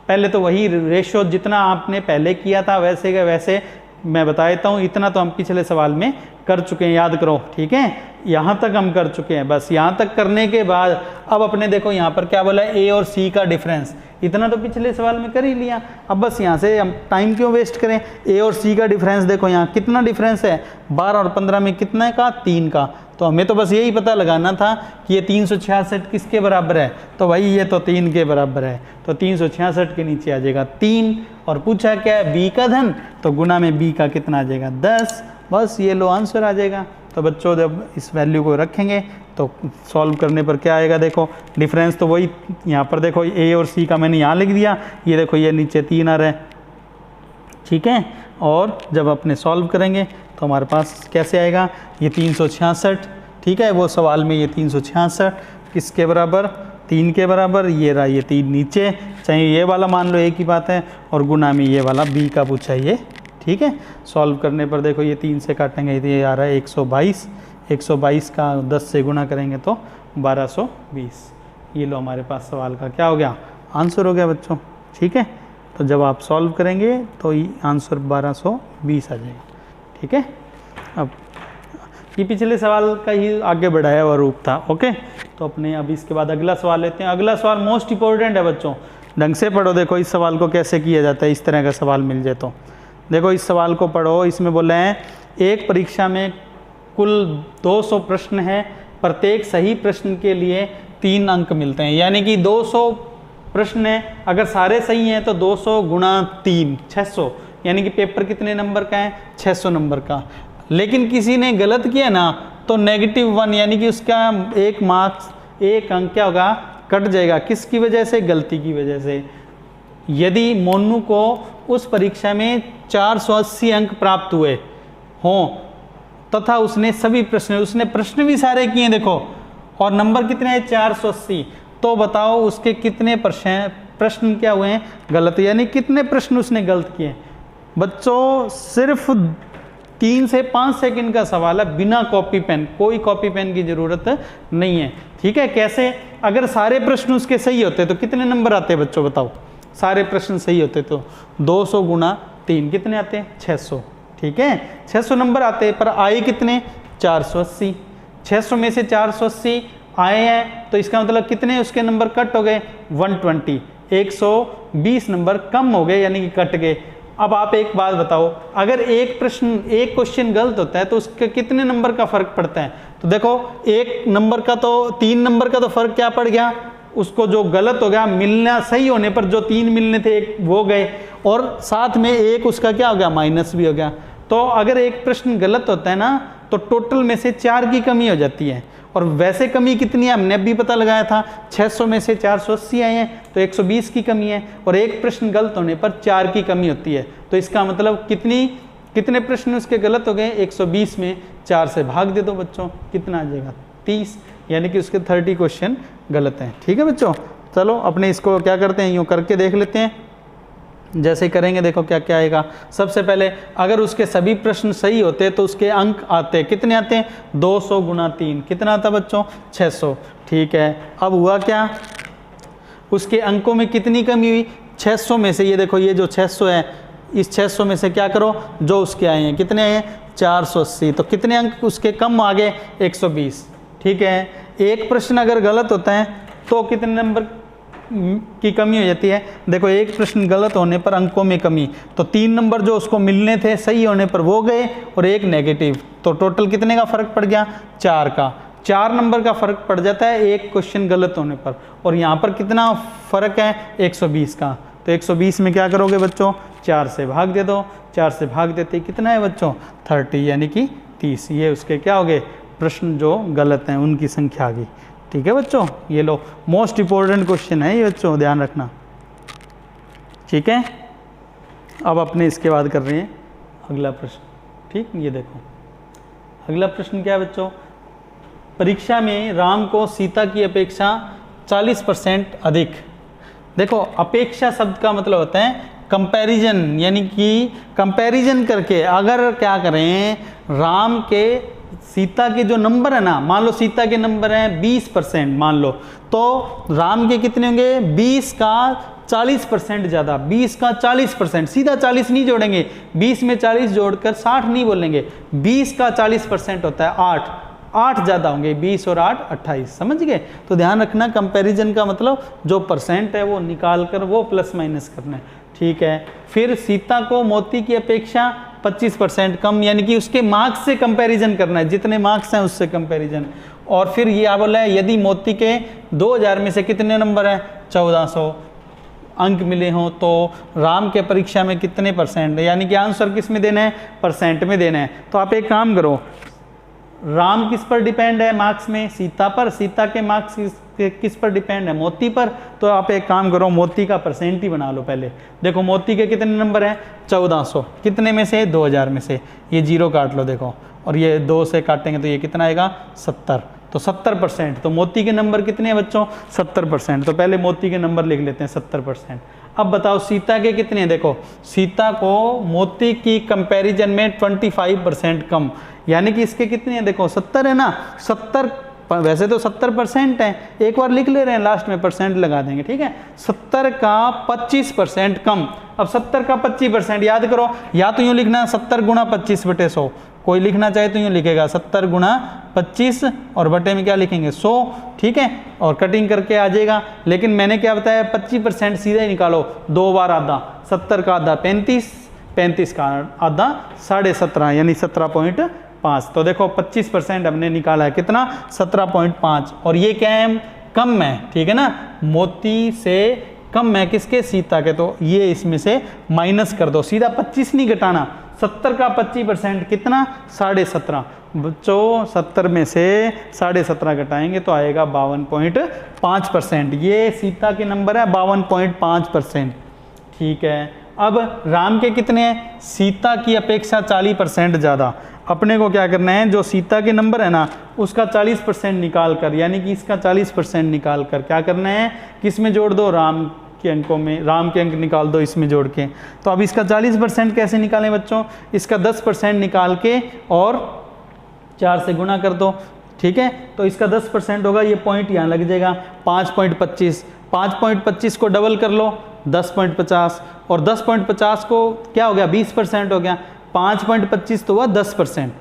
पहले तो वही रेशो जितना आपने पहले किया था वैसे का वैसे मैं बता देता हूँ। इतना तो हम पिछले सवाल में कर चुके हैं, याद करो, ठीक है। यहाँ तक हम कर चुके हैं, बस यहाँ तक करने के बाद अब अपने देखो यहाँ पर क्या बोला ए और सी का डिफरेंस, इतना तो पिछले सवाल में कर ही लिया। अब बस यहाँ से हम टाइम क्यों वेस्ट करें। ए और सी का डिफरेंस देखो यहाँ कितना डिफरेंस है 12 और 15 में कितना का 3 का। तो हमें तो बस यही पता लगाना था कि ये 366 किसके बराबर है। तो भाई ये तो 3 के बराबर है, तो 366 के नीचे आ जाएगा 3 और पूछा क्या है बी का धन, तो गुना में बी का कितना आ जाएगा 10। बस ये लो आंसर आ जाएगा। तो बच्चों जब इस वैल्यू को रखेंगे तो सॉल्व करने पर क्या आएगा, देखो डिफरेंस तो वही यहाँ पर देखो ए और सी का मैंने यहाँ लिख दिया, ये देखो ये नीचे 3 आ रहा है, ठीक है। और जब अपने सॉल्व करेंगे तो हमारे पास कैसे आएगा ये 366, ठीक है। वो सवाल में ये 366 किसके बराबर 3 के बराबर, ये रहा ये 3 नीचे, चाहे ये वाला मान लो एक ही बात है, और गुना में ये वाला बी का पूछा ये, ठीक है। सॉल्व करने पर देखो ये 3 से काटेंगे तो ये आ रहा है 122, 122 का 10 से गुना करेंगे तो 1220। ये लो हमारे पास सवाल का क्या हो गया आंसर हो गया बच्चों, ठीक है। तो जब आप सॉल्व करेंगे तो ये आंसर 1220 आ जाएगा, ठीक है। अब ये पिछले सवाल का ही आगे बढ़ाया हुआ रूप था, ओके। तो अपने अब इसके बाद अगला सवाल लेते हैं। अगला सवाल मोस्ट इंपॉर्टेंट है बच्चों, ढंग से पढ़ो। देखो इस सवाल को कैसे किया जाता है, इस तरह का सवाल मिल जाए तो देखो इस सवाल को पढ़ो। इसमें बोले हैं एक परीक्षा में कुल 200 प्रश्न हैं, प्रत्येक सही प्रश्न के लिए 3 अंक मिलते हैं। यानी कि 200 प्रश्न हैं, अगर सारे सही हैं तो 200 गुणा 3 600, यानी कि पेपर कितने नंबर का है 600 नंबर का। लेकिन किसी ने गलत किया ना तो -1 यानी कि उसका 1 मार्क्स 1 अंक क्या होगा कट जाएगा। किसकी वजह से, गलती की वजह से। यदि मोनू को उस परीक्षा में 480 अंक प्राप्त हुए हों तथा उसने सभी प्रश्न, उसने प्रश्न भी सारे किए देखो, और नंबर कितने हैं 480, तो बताओ उसके कितने प्रश्न क्या हुए हैं गलत, यानी कितने प्रश्न उसने गलत किए। बच्चों सिर्फ 3 से 5 सेकंड का सवाल है, बिना कॉपी पेन, कोई कॉपी पेन की ज़रूरत नहीं है, ठीक है। कैसे, अगर सारे प्रश्न उसके सही होते तो कितने नंबर आते बच्चों बताओ। सारे प्रश्न सही होते तो 200 गुणा 3 कितने आते हैं 600, ठीक है। 600 नंबर आते हैं, पर आए कितने 480। 600 में से 480 आए हैं तो इसका मतलब कितने उसके नंबर कट हो गए 120, 120 नंबर कम हो गए, यानी कि कट गए। अब आप एक बात बताओ, अगर एक क्वेश्चन गलत होता है तो उसके कितने नंबर का फर्क पड़ता है। तो देखो 1 नंबर का तो 3 नंबर का तो फर्क क्या पड़ गया, उसको जो गलत हो गया मिलना सही होने पर जो 3 मिलने थे 1 वो गए, और साथ में 1 उसका क्या हो गया माइनस भी हो गया। तो अगर एक प्रश्न गलत होता है ना तो टोटल में से 4 की कमी हो जाती है। और वैसे कमी कितनी है हमने अभी पता लगाया था, 600 में से 480 आए हैं तो 120 की कमी है, और एक प्रश्न गलत होने पर 4 की कमी होती है। तो इसका मतलब कितने प्रश्न उसके गलत हो गए, 120 में 4 से भाग दे दो बच्चों, कितना आ जाएगा 30, यानी कि उसके 30 क्वेश्चन गलत हैं, ठीक है बच्चों। चलो अपने इसको क्या करते हैं यूँ करके देख लेते हैं। जैसे करेंगे देखो क्या क्या आएगा। सबसे पहले अगर उसके सभी प्रश्न सही होते तो उसके अंक आते, कितने आते हैं 200 गुणा 3 कितना आता बच्चों 600, ठीक है। अब हुआ क्या, उसके अंकों में कितनी कमी हुई 600 में से, ये देखो ये जो 600 है इस 600 में से क्या करो जो उसके आए हैं, कितने आए हैं 480, तो कितने अंक उसके कम आ गए 120, ठीक है। एक प्रश्न अगर गलत होता है तो कितने नंबर की कमी हो जाती है, देखो एक प्रश्न गलत होने पर अंकों में कमी, तो 3 नंबर जो उसको मिलने थे सही होने पर वो गए और 1 नेगेटिव, तो टोटल कितने का फर्क पड़ गया 4 का। 4 नंबर का फर्क पड़ जाता है एक क्वेश्चन गलत होने पर, और यहाँ पर कितना फर्क है 120 का। तो 120 में क्या करोगे बच्चों 4 से भाग दे दो, 4 से भाग देते कितना है बच्चों 30, यानी कि 30। ये उसके क्या हो गए प्रश्न जो गलत हैं उनकी संख्या आ गई, ठीक है बच्चों। ये लो मोस्ट इंपॉर्टेंट क्वेश्चन है ये बच्चों, ध्यान रखना, ठीक है। अब अपने इसके बाद कर रहे हैं अगला प्रश्न, ठीक। ये देखो अगला प्रश्न क्या है बच्चों, परीक्षा में राम को सीता की अपेक्षा 40% अधिक। देखो अपेक्षा शब्द का मतलब होता है कंपैरिजन, यानी कि कंपैरिजन करके अगर क्या करें, राम के सीता के जो नंबर है ना, मान लो सीता के नंबर हैं 20% मान लो, तो राम के कितने होंगे, 20 का 40% ज़्यादा, 20 का 40%, सीधा 40 नहीं जोड़ेंगे, 20 में 40 जोड़कर 60 नहीं बोलेंगे, 20 का 40% होता है 8 ज़्यादा होंगे, 20 और 8 28, समझ गए। तो ध्यान रखना कंपैरिजन का मतलब जो परसेंट है वो निकाल कर वो प्लस माइनस करना है, ठीक है। फिर सीता को मोती की अपेक्षा 25% कम, यानी कि उसके मार्क्स से कंपैरिजन करना है, जितने मार्क्स हैं उससे कंपैरिजन। और फिर ये क्या बोला है, यदि मोती के 2000 में से कितने नंबर हैं, 1400 अंक मिले हों तो राम के परीक्षा में कितने परसेंट, यानी कि आंसर किस में देना है, परसेंट में देना है। तो आप एक काम करो, राम किस पर डिपेंड है मार्क्स में, सीता पर, सीता के मार्क्स किस पर डिपेंड है, मोती पर। तो आप एक काम करो, मोती का परसेंट ही बना लो पहले। देखो मोती के कितने नंबर हैं, 1400, कितने में से, 2000 में से, ये 0 काट लो देखो, और ये 2 से काटेंगे तो ये कितना आएगा, 70, तो 70%। तो मोती के नंबर कितने हैं बच्चों, 70%। तो पहले मोती के नंबर लिख लेते हैं 70%। अब बताओ सीता के कितने हैं, देखो सीता को मोती की कंपैरिजन में 25% कम, यानी कि इसके कितने हैं, देखो 70 है ना, 70, वैसे तो 70% है, एक बार लिख ले रहे हैं, लास्ट में परसेंट लगा देंगे, ठीक है। 70 का 25% कम। अब 70 का 25% याद करो, या तो यूँ लिखना 70 गुणा 25/100, कोई लिखना चाहे तो यूँ लिखेगा 70 गुणा 25 और बटे में क्या लिखेंगे 100, ठीक है, और कटिंग करके आ जाएगा। लेकिन मैंने क्या बताया, 25% सीधा ही निकालो, 2 बार आधा, 70 का आधा 35, 35 का आधा 17.5, यानी 17.5। तो देखो 25% हमने निकाला है कितना, 17.5, और ये क्या है, कम है, ठीक है ना, मोती से कम है, किसके, सीता के। तो ये इसमें से माइनस कर दो, सीधा 25 नहीं घटाना, 70 का 25% कितना, 17.5। बच्चों 70 में से 17.5 घटाएंगे तो आएगा 52.5%। ये सीता के नंबर है 52.5%, ठीक है। अब राम के कितने हैं, सीता की अपेक्षा 40% ज़्यादा। अपने को क्या करना है, जो सीता के नंबर है ना उसका 40% निकाल कर, यानी कि इसका 40% निकाल कर क्या करना है, किस में जोड़ दो, राम के अंकों में, राम के अंक निकाल दो इसमें जोड़ के। तो अब इसका 40% कैसे निकालें बच्चों, इसका 10% निकाल के और 4 से गुणा कर दो, ठीक है। तो इसका 10% होगा, ये पॉइंट यहाँ लग जाएगा 5.25, 5.25 को डबल कर लो 10.50, और 10.50 को क्या हो गया, 20% हो गया, 5.25 तो हुआ 10%,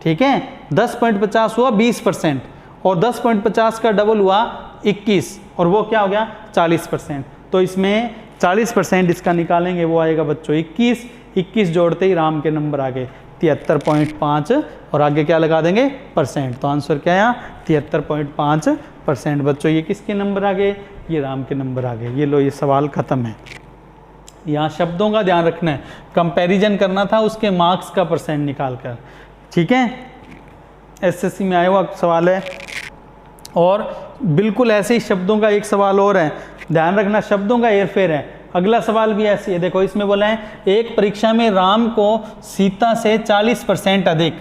ठीक है, 10.50 हुआ 20%, और 10.50 का डबल हुआ 21, और वो क्या हो गया 40%। तो इसमें 40% इसका निकालेंगे, वो आएगा बच्चों 21, 21 जोड़ते ही राम के नंबर आ गए 73.5, और आगे क्या लगा देंगे, परसेंट। तो आंसर क्या आया, 73.5%। बच्चों ये किसके नंबर आ गए, ये राम के नंबर आ गए। ये लो, ये सवाल ख़त्म है। यहाँ शब्दों का ध्यान रखना है, कंपैरिजन करना था उसके मार्क्स का परसेंट निकाल कर, ठीक है। एसएससी में आया हुआ सवाल है। और बिल्कुल ऐसे ही शब्दों का एक सवाल और है, ध्यान रखना, शब्दों का हेरफेर है। अगला सवाल भी ऐसी है, देखो इसमें बोला है एक परीक्षा में राम को सीता से 40% अधिक।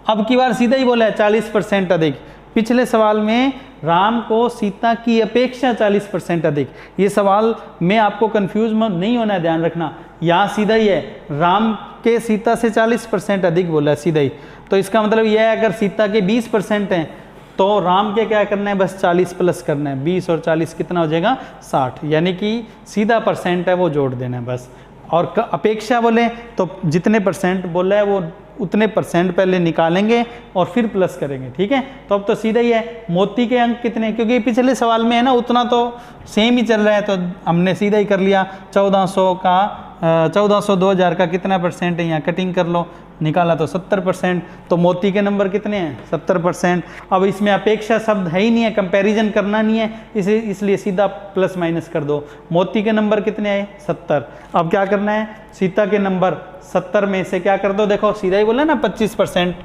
अब की बार सीधा ही बोला है 40% अधिक। पिछले सवाल में राम को सीता की अपेक्षा 40% अधिक। ये सवाल में आपको कंफ्यूज नहीं होना है, ध्यान रखना। यहाँ सीधा ही है, राम के सीता से 40% अधिक बोला है सीधा ही। तो इसका मतलब यह है अगर सीता के 20% हैं तो राम के क्या करना है, बस 40 प्लस करना है। 20 और 40 कितना हो जाएगा, 60, यानी कि सीधा परसेंट है वो जोड़ देना है बस। और अपेक्षा बोले तो जितने परसेंट बोला है वो उतने परसेंट पहले निकालेंगे और फिर प्लस करेंगे, ठीक है। तो अब तो सीधा ही है, मोती के अंक कितने, क्योंकि पिछले सवाल में है ना उतना तो सेम ही चल रहा है, तो हमने सीधा ही कर लिया। 1400 का 1400 2000 का कितना परसेंट है, यहाँ कटिंग कर लो, निकाला तो 70%। तो मोती के नंबर कितने हैं, 70%। अब इसमें अपेक्षा शब्द है ही नहीं है, कंपैरिजन करना नहीं है, इसलिए सीधा प्लस माइनस कर दो। मोती के नंबर कितने आए, 70। अब क्या करना है, सीता के नंबर 70 में से क्या कर दो, देखो सीधा ही बोला ना 25%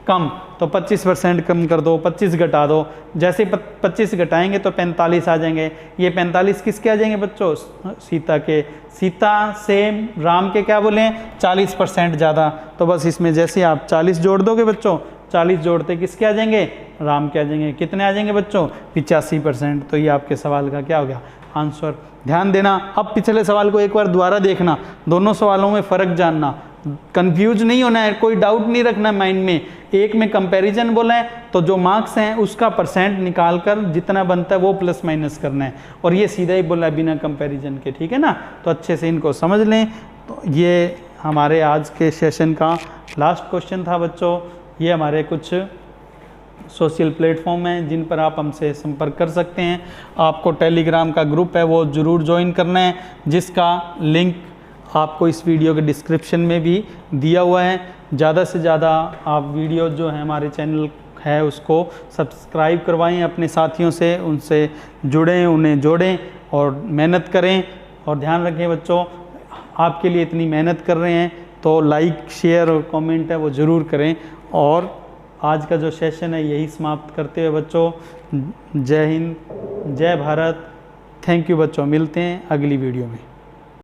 कम, तो 25% कम कर दो, 25 घटा दो। जैसे 25 घटाएंगे तो 45 आ जाएंगे। ये 45 किसके आ जाएंगे बच्चों, सीता के। सीता से राम के क्या बोले, 40% ज़्यादा। तो बस इसमें जैसे आप 40 जोड़ दोगे बच्चों, 40 जोड़ते किसके आ जाएंगे, राम के आ जाएंगे। कितने आ जाएंगे बच्चों, 85%। तो ये आपके सवाल का क्या हो गया, आंसर। ध्यान देना, अब पिछले सवाल को एक बार दोबारा देखना, दोनों सवालों में फ़र्क जानना, कंफ्यूज नहीं होना है, कोई डाउट नहीं रखना माइंड में। एक में कंपैरिजन बोला है तो जो मार्क्स हैं उसका परसेंट निकाल कर जितना बनता है वो प्लस माइनस करना है, और ये सीधा ही बोला है बिना कंपैरिजन के, ठीक है ना। तो अच्छे से इनको समझ लें। तो ये हमारे आज के सेशन का लास्ट क्वेश्चन था बच्चों। ये हमारे कुछ सोशल प्लेटफॉर्म हैं जिन पर आप हमसे संपर्क कर सकते हैं। आपको टेलीग्राम का ग्रुप है वो ज़रूर ज्वाइन करना है, जिसका लिंक आपको इस वीडियो के डिस्क्रिप्शन में भी दिया हुआ है। ज़्यादा से ज़्यादा आप वीडियो जो है हमारे चैनल है उसको सब्सक्राइब करवाएं, अपने साथियों से उनसे जुड़ें, उन्हें जोड़ें और मेहनत करें। और ध्यान रखें बच्चों, आपके लिए इतनी मेहनत कर रहे हैं तो लाइक, शेयर और कमेंट है वो ज़रूर करें। और आज का जो सेशन है यही समाप्त करते हुए बच्चों, जय हिंद, जय भारत। थैंक यू बच्चों, मिलते हैं अगली वीडियो में।